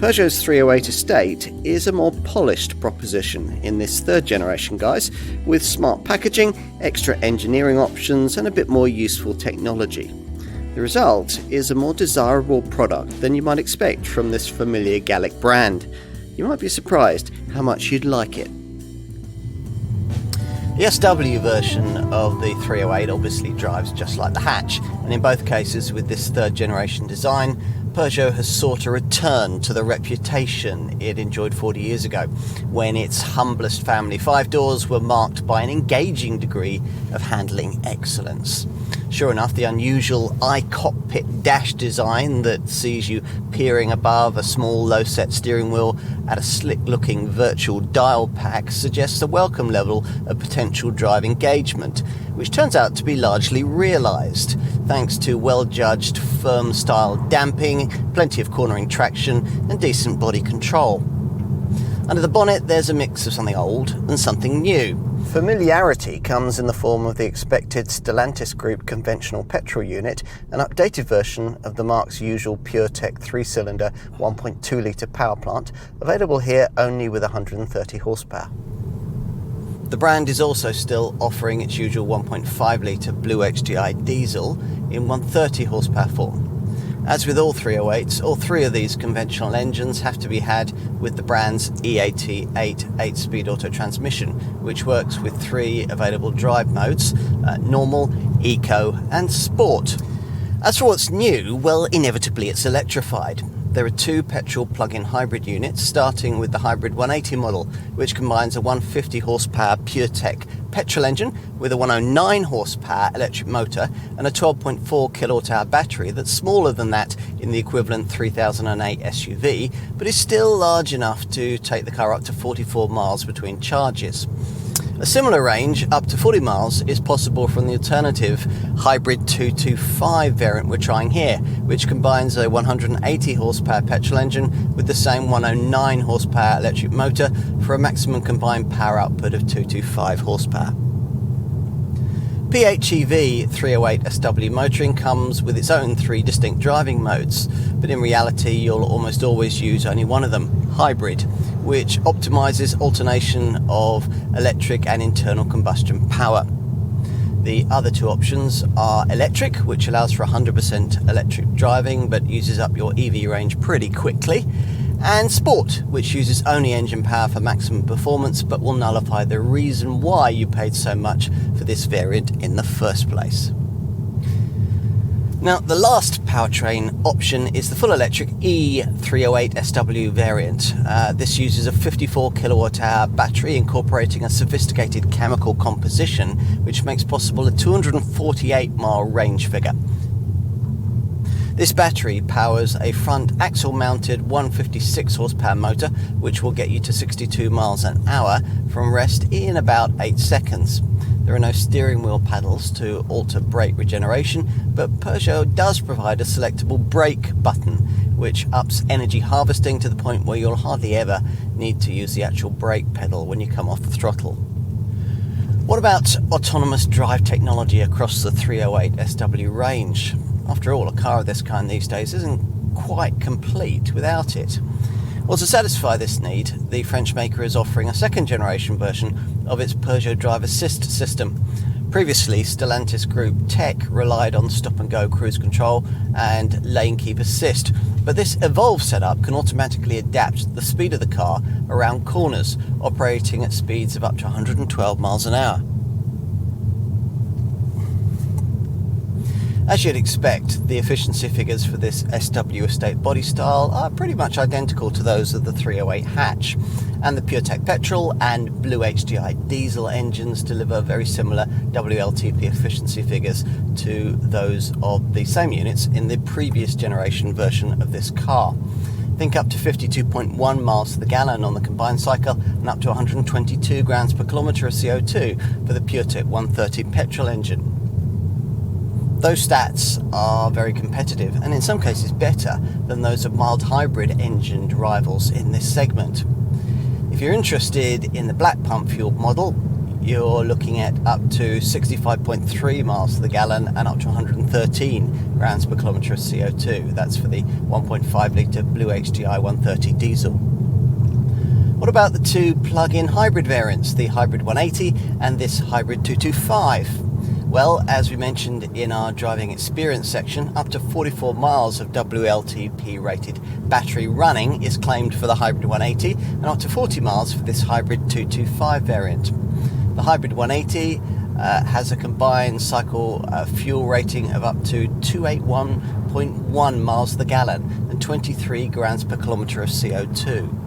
Peugeot's 308 estate is a more polished proposition in this third generation guise, with smart packaging, extra engineering options and a bit more useful technology. The result is a more desirable product than you might expect from this familiar Gallic brand. You might be surprised how much you'd like it. The SW version of the 308 obviously drives just like the hatch, and in both cases with this third generation design, Peugeot has sought a return to the reputation it enjoyed 40 years ago, when its humblest family five doors were marked by an engaging degree of handling excellence. Sure enough, the unusual iCockpit dash design that sees you peering above a small low-set steering wheel at a slick-looking virtual dial pack suggests a welcome level of potential drive engagement, which turns out to be largely realised, thanks to well-judged firm-style damping, plenty of cornering traction and decent body control. Under the bonnet there's a mix of something old and something new. Familiarity comes in the form of the expected Stellantis Group conventional petrol unit, an updated version of the marque's usual PureTech 3-cylinder 1.2 litre power plant, available here only with 130 horsepower. The brand is also still offering its usual 1.5 litre Blue HDI diesel in 130 horsepower form. As with all 308s, all three of these conventional engines have to be had with the brand's EAT8 8-speed auto transmission, which works with three available drive modes, normal, eco and sport. As for what's new, well, inevitably it's electrified. There are two petrol plug-in hybrid units, starting with the hybrid 180 model, which combines a 150 horsepower PureTech petrol engine with a 109 horsepower electric motor and a 12.4 kilowatt-hour battery that's smaller than that in the equivalent 3008 SUV, but is still large enough to take the car up to 44 miles between charges. A similar range, up to 40 miles, is possible from the alternative hybrid 225 variant we're trying here, which combines a 180 horsepower petrol engine with the same 109 horsepower electric motor for a maximum combined power output of 225 horsepower. PHEV 308 SW motoring comes with its own three distinct driving modes, but in reality you'll almost always use only one of them, hybrid, which optimises alternation of electric and internal combustion power. The other two options are electric, which allows for 100% electric driving but uses up your EV range pretty quickly, and sport, which uses only engine power for maximum performance but will nullify the reason why you paid so much for this variant in the first place. Now, the last powertrain option is the full electric E308SW variant. This uses a 54 kilowatt-hour battery incorporating a sophisticated chemical composition, which makes possible a 248-mile range figure. This battery powers a front axle-mounted 156 horsepower motor, which will get you to 62 miles an hour from rest in about 8 seconds. There are no steering wheel paddles to alter brake regeneration, but Peugeot does provide a selectable brake button, which ups energy harvesting to the point where you'll hardly ever need to use the actual brake pedal when you come off the throttle. What about autonomous drive technology across the 308 SW range? After all, a car of this kind these days isn't quite complete without it. Well, to satisfy this need, the French maker is offering a second generation version of its Peugeot Drive Assist system. Previously, Stellantis Group Tech relied on stop-and-go cruise control and lane keep assist, but this evolved setup can automatically adapt the speed of the car around corners, operating at speeds of up to 112 miles an hour. As you'd expect, the efficiency figures for this SW estate body style are pretty much identical to those of the 308 hatch, and the PureTech petrol and Blue HDI diesel engines deliver very similar WLTP efficiency figures to those of the same units in the previous generation version of this car. Think up to 52.1 miles to the gallon on the combined cycle and up to 122 grams per kilometre of CO2 for the PureTech 130 petrol engine. Those stats are very competitive and in some cases better than those of mild hybrid engined rivals in this segment. If you're interested in the black pump fueled model, you're looking at up to 65.3 miles to the gallon and up to 113 grams per kilometre of CO2. That's for the 1.5 litre Blue HDI 130 diesel. What about the two plug-in hybrid variants, the Hybrid 180 and this Hybrid 225? Well, as we mentioned in our driving experience section, up to 44 miles of WLTP rated battery running is claimed for the Hybrid 180 and up to 40 miles for this Hybrid 225 variant. The Hybrid 180 has a combined cycle fuel rating of up to 281.1 miles to the gallon and 23 grams per kilometre of CO2.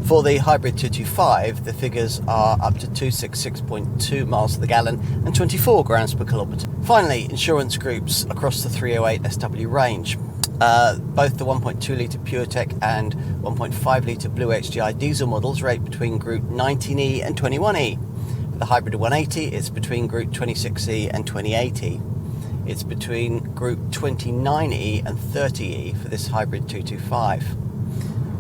For the Hybrid 225, the figures are up to 266.2 miles to the gallon and 24 grams per kilometre. Finally, insurance groups across the 308 SW range. Both the 1.2 litre PureTech and 1.5 litre Blue HDI diesel models rate between Group 19E and 21E. For the Hybrid 180, it's between Group 26E and 28E. It's between Group 29E and 30E for this Hybrid 225.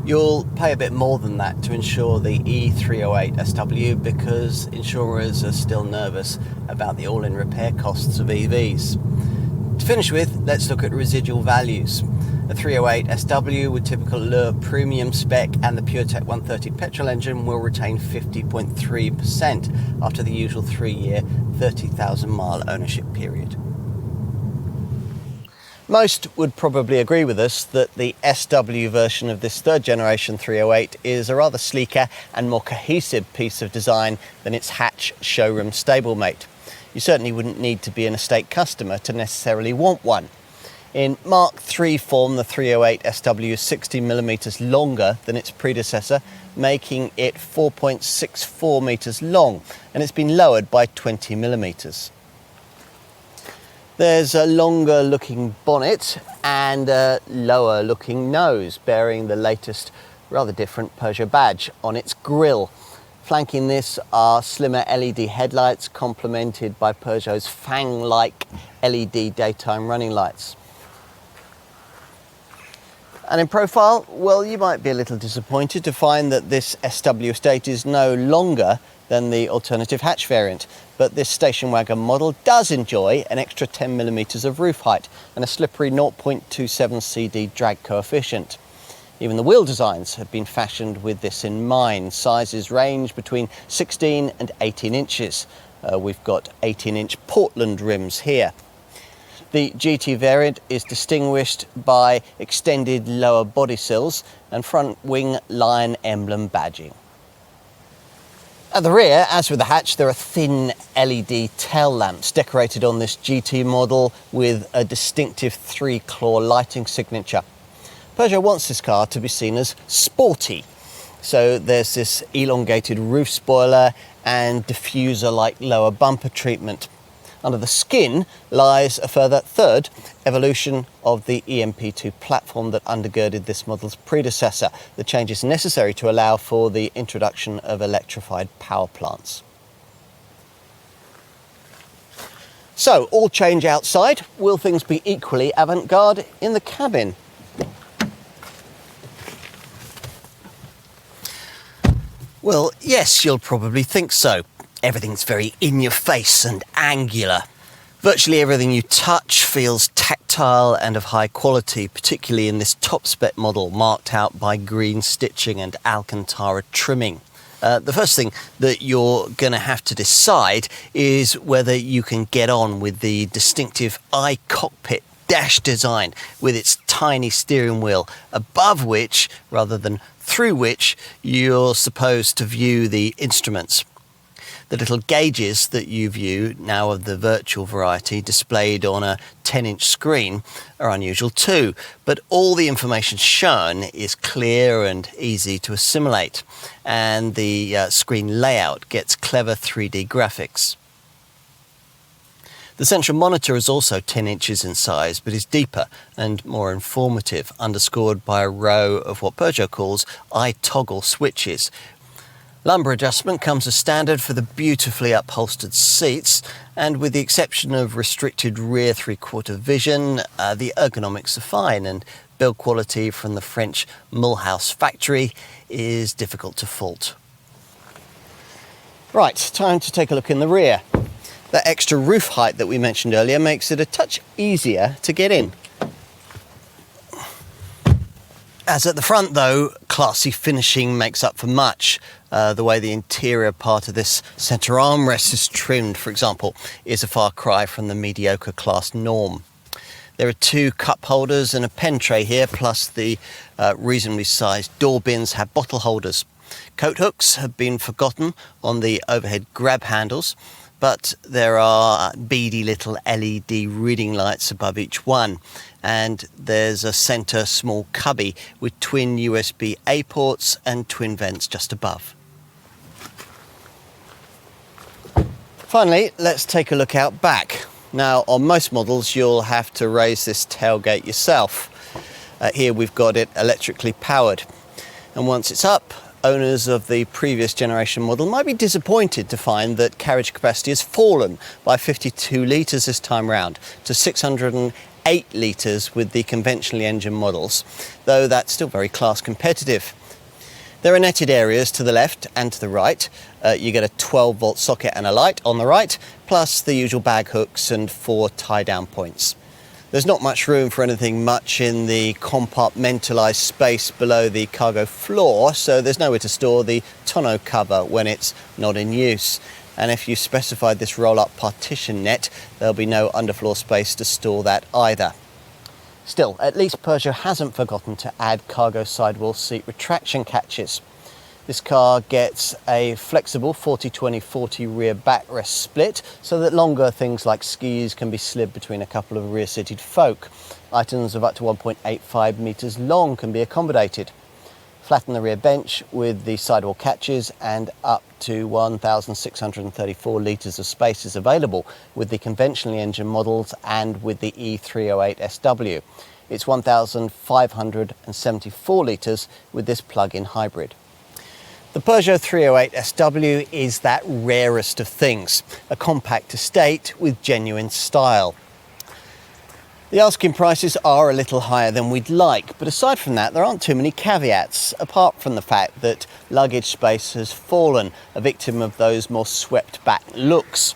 You'll pay a bit more than that to insure the E308 SW because insurers are still nervous about the all-in repair costs of EVs. To finish with, let's look at residual values. A 308 SW with typical Lure premium spec and the PureTech 130 petrol engine will retain 50.3% after the usual 3-year, 30,000 mile ownership period. Most would probably agree with us that the SW version of this third generation 308 is a rather sleeker and more cohesive piece of design than its hatch showroom stablemate. You certainly wouldn't need to be an estate customer to necessarily want one. In Mark III form, the 308 SW is 60mm longer than its predecessor, making it 4.64 metres long, and it's been lowered by 20mm. There's a longer looking bonnet and a lower looking nose bearing the latest rather different Peugeot badge on its grille. Flanking this are slimmer LED headlights complemented by Peugeot's fang-like LED daytime running lights. And in profile, well, you might be a little disappointed to find that this SW estate is no longer than the alternative hatch variant, but this station wagon model does enjoy an extra 10mm of roof height and a slippery 0.27 CD drag coefficient. Even the wheel designs have been fashioned with this in mind. Sizes range between 16 and 18 inches. We've got 18-inch Portland rims here. The GT variant is distinguished by extended lower body sills and front wing lion emblem badging. At the rear, as with the hatch, there are thin LED tail lamps decorated on this GT model with a distinctive 3-claw lighting signature. Peugeot wants this car to be seen as sporty, so there's this elongated roof spoiler and diffuser-like lower bumper treatment. Under the skin lies a further third evolution of the EMP2 platform that undergirded this model's predecessor. The changes necessary to allow for the introduction of electrified power plants. So, all change outside. Will things be equally avant-garde in the cabin? Well, yes, you'll probably think so. Everything's very in your face and angular. Virtually everything you touch feels tactile and of high quality, particularly in this top spec model marked out by green stitching and Alcantara trimming. The first thing that you're going to have to decide is whether you can get on with the distinctive iCockpit dash design with its tiny steering wheel, above which, rather than through which, you're supposed to view the instruments. The little gauges that you view, now of the virtual variety, displayed on a 10-inch screen are unusual too, but all the information shown is clear and easy to assimilate, and the screen layout gets clever 3D graphics. The central monitor is also 10 inches in size, but is deeper and more informative, underscored by a row of what Peugeot calls iToggle switches. Lumbar adjustment comes as standard for the beautifully upholstered seats, and with the exception of restricted rear three-quarter vision, the ergonomics are fine, and build quality from the French Mulhouse factory is difficult to fault. Right, time to take a look in the rear. That extra roof height that we mentioned earlier makes it a touch easier to get in. As at the front though, classy finishing makes up for much. The way the interior part of this centre armrest is trimmed, for example, is a far cry from the mediocre class norm. There are 2 cup holders and a pen tray here, plus the reasonably sized door bins have bottle holders. Coat hooks have been forgotten on the overhead grab handles, but there are beady little LED reading lights above each one, and there's a centre small cubby with twin USB-A ports and twin vents just above. Finally, let's take a look out back. Now, on most models you'll have to raise this tailgate yourself. Here we've got it electrically powered, and once it's up, owners of the previous generation model might be disappointed to find that carriage capacity has fallen by 52 litres this time round to 608 litres with the conventionally engined models, though that's still very class competitive. There are netted areas to the left and to the right. You get a 12-volt socket and a light on the right, plus the usual bag hooks and 4 tie-down points. There's not much room for anything much in the compartmentalised space below the cargo floor, so there's nowhere to store the tonneau cover when it's not in use. And if you specified this roll-up partition net, there'll be no underfloor space to store that either. Still, at least Peugeot hasn't forgotten to add cargo sidewall seat retraction catches. This car gets a flexible 40-20-40 rear backrest split so that longer things like skis can be slid between a couple of rear-seated folk. Items of up to 1.85 metres long can be accommodated. Flatten the rear bench with the sidewall catches, and up to 1,634 litres of space is available with the conventionally engined models and with the E308 SW. It's 1,574 litres with this plug-in hybrid. The Peugeot 308 SW is that rarest of things, a compact estate with genuine style. The asking prices are a little higher than we'd like, but aside from that there aren't too many caveats, apart from the fact that luggage space has fallen, a victim of those more swept back looks.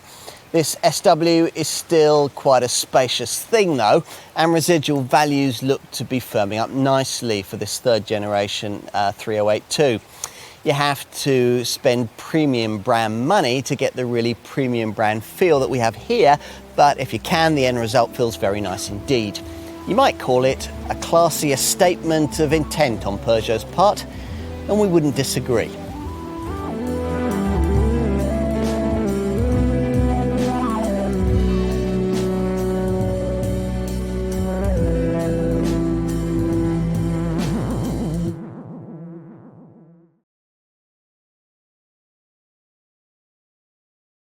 This SW is still quite a spacious thing though, and residual values look to be firming up nicely for this 3rd generation 308 too. You have to spend premium brand money to get the really premium brand feel that we have here, but if you can, the end result feels very nice indeed. You might call it a classier statement of intent on Peugeot's part, and we wouldn't disagree.